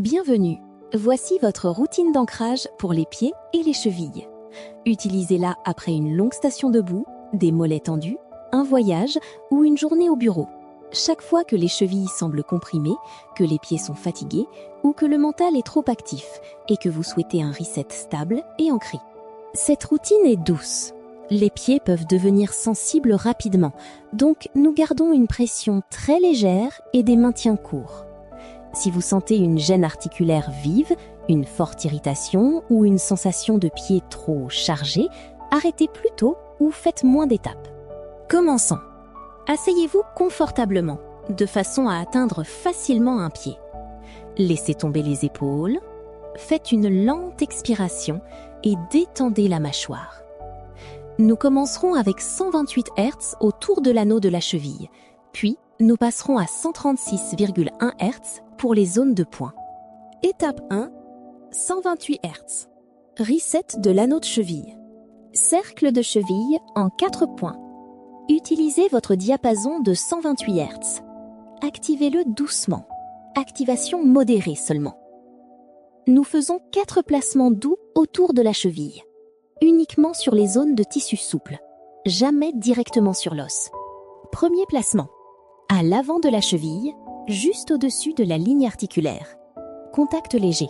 Bienvenue, voici votre routine d'ancrage pour les pieds et les chevilles. Utilisez-la après une longue station debout, des mollets tendus, un voyage ou une journée au bureau. Chaque fois que les chevilles semblent comprimées, que les pieds sont fatigués ou que le mental est trop actif et que vous souhaitez un reset stable et ancré. Cette routine est douce. Les pieds peuvent devenir sensibles rapidement, donc nous gardons une pression très légère et des maintiens courts. Si vous sentez une gêne articulaire vive, une forte irritation ou une sensation de pied trop chargé, arrêtez plus tôt ou faites moins d'étapes. Commençons. Asseyez-vous confortablement, de façon à atteindre facilement un pied. Laissez tomber les épaules, faites une lente expiration et détendez la mâchoire. Nous commencerons avec 128 Hz autour de l'anneau de la cheville, puis nous passerons à 136,1 Hz pour les zones de poing. Étape 1, 128 Hz. Reset de l'anneau de cheville. Cercle de cheville en 4 points. Utilisez votre diapason de 128 Hz. Activez-le doucement. Activation modérée seulement. Nous faisons 4 placements doux autour de la cheville. Uniquement sur les zones de tissu souple. Jamais directement sur l'os. Premier placement. À l'avant de la cheville, juste au-dessus de la ligne articulaire. Contact léger.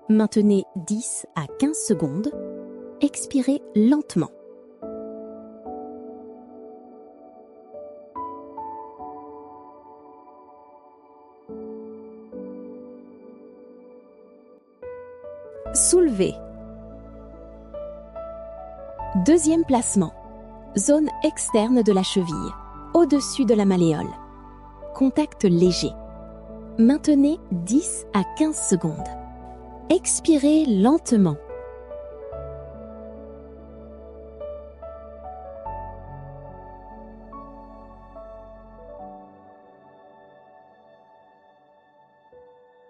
Maintenez 10 à 15 secondes. Expirez lentement. Soulevez. Deuxième placement. Zone externe de la cheville, au-dessus de la malléole. Contact léger. Maintenez 10 à 15 secondes. Expirez lentement.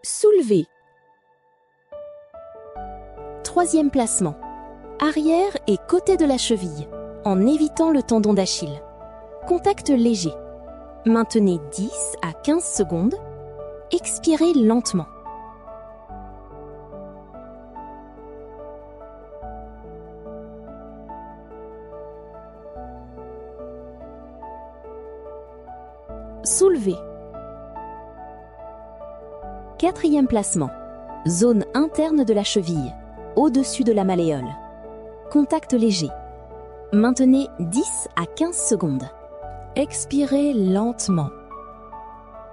Soulevez. Troisième placement. Arrière et côté de la cheville, en évitant le tendon d'Achille. Contact léger. Maintenez 10 à 15 secondes. Expirez lentement. Soulevez. Quatrième placement. Zone interne de la cheville, au-dessus de la malléole. Contact léger. Maintenez 10 à 15 secondes. Expirez lentement.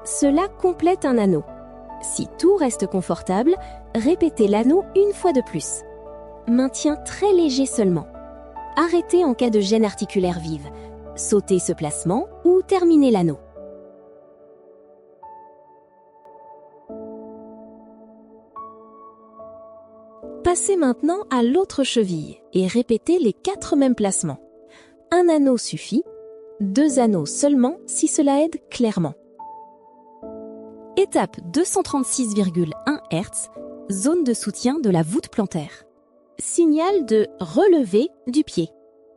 Cela complète un anneau. Si tout reste confortable, répétez l'anneau une fois de plus. Maintien très léger seulement. Arrêtez en cas de gêne articulaire vive. Sautez ce placement ou terminez l'anneau. Passez maintenant à l'autre cheville et répétez les 4 mêmes placements. Un anneau suffit, 2 anneaux seulement si cela aide clairement. Étape 236,1 Hz, zone de soutien de la voûte plantaire. Signal de relevé du pied.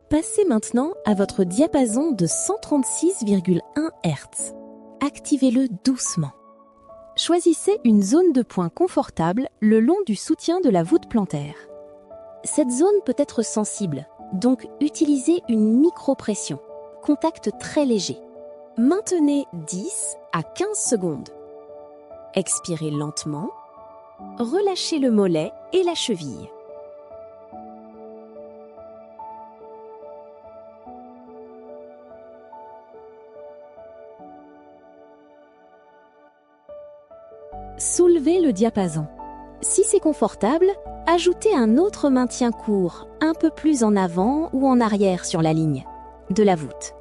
Passez maintenant à votre diapason de 136,1 Hz. Activez-le doucement. Choisissez une zone de poing confortable le long du soutien de la voûte plantaire. Cette zone peut être sensible, donc utilisez une micropression. Contact très léger. Maintenez 10 à 15 secondes. Expirez lentement. Relâchez le mollet et la cheville. Soulevez le diapason. Si c'est confortable, ajoutez un autre maintien court, un peu plus en avant ou en arrière sur la ligne de la voûte.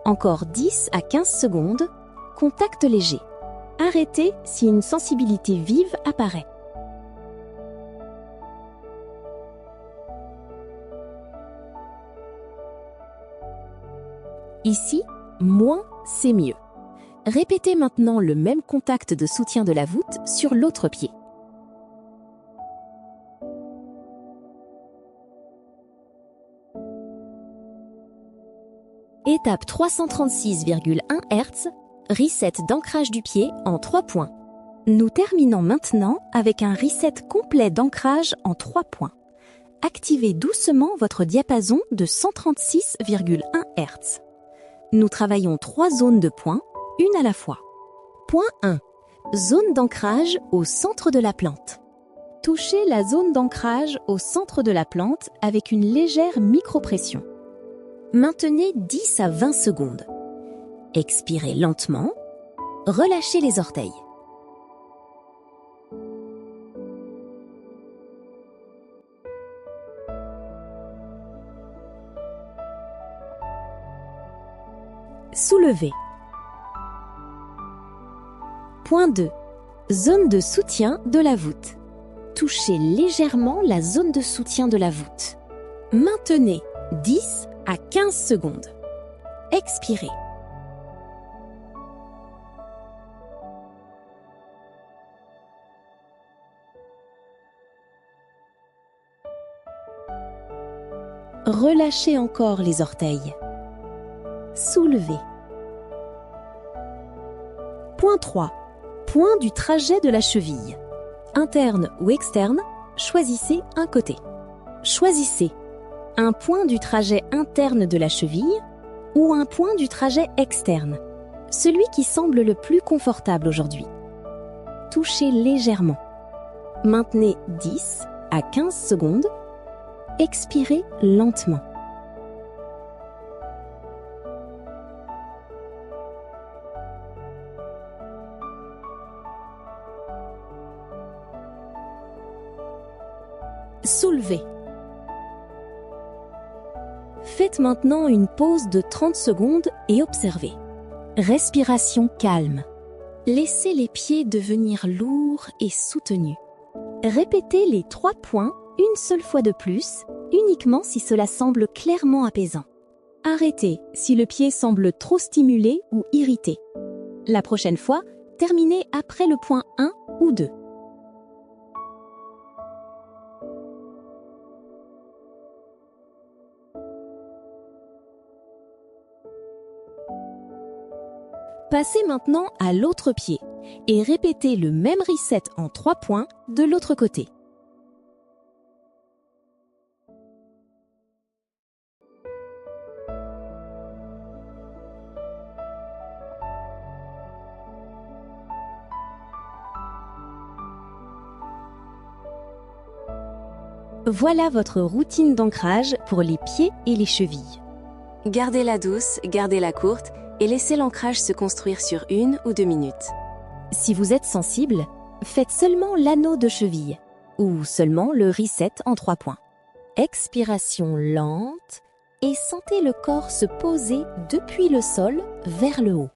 Encore 10 à 15 secondes, contact léger. Arrêtez si une sensibilité vive apparaît. Ici, moins c'est mieux. Répétez maintenant le même contact de soutien de la voûte sur l'autre pied. Étape 336,1 Hz, reset d'ancrage du pied en 3 points. Nous terminons maintenant avec un reset complet d'ancrage en 3 points. Activez doucement votre diapason de 136,1 Hz. Nous travaillons 3 zones de points, une à la fois. Point 1. Zone d'ancrage au centre de la plante. Touchez la zone d'ancrage au centre de la plante avec une légère micropression. Maintenez 10 à 20 secondes. Expirez lentement. Relâchez les orteils. Soulevez. Point 2. Zone de soutien de la voûte. Touchez légèrement la zone de soutien de la voûte. Maintenez 10 à 15 secondes. Expirez. Relâchez encore les orteils. Soulevez. Point 3. Point du trajet de la cheville. Interne ou externe, choisissez un côté. Choisissez un point du trajet interne de la cheville ou un point du trajet externe, celui qui semble le plus confortable aujourd'hui. Touchez légèrement. Maintenez 10 à 15 secondes. Expirez lentement. Soulevez. Faites maintenant une pause de 30 secondes et observez. Respiration calme. Laissez les pieds devenir lourds et soutenus. Répétez les 3 points une seule fois de plus, uniquement si cela semble clairement apaisant. Arrêtez si le pied semble trop stimulé ou irrité. La prochaine fois, terminez après le point 1 ou 2. Passez maintenant à l'autre pied et répétez le même reset en 3 points de l'autre côté. Voilà votre routine d'ancrage pour les pieds et les chevilles. Gardez-la douce, gardez-la courte et laissez l'ancrage se construire sur 1 ou 2 minutes. Si vous êtes sensible, faites seulement l'anneau de cheville ou seulement le reset en 3 points. Expiration lente et sentez le corps se poser depuis le sol vers le haut.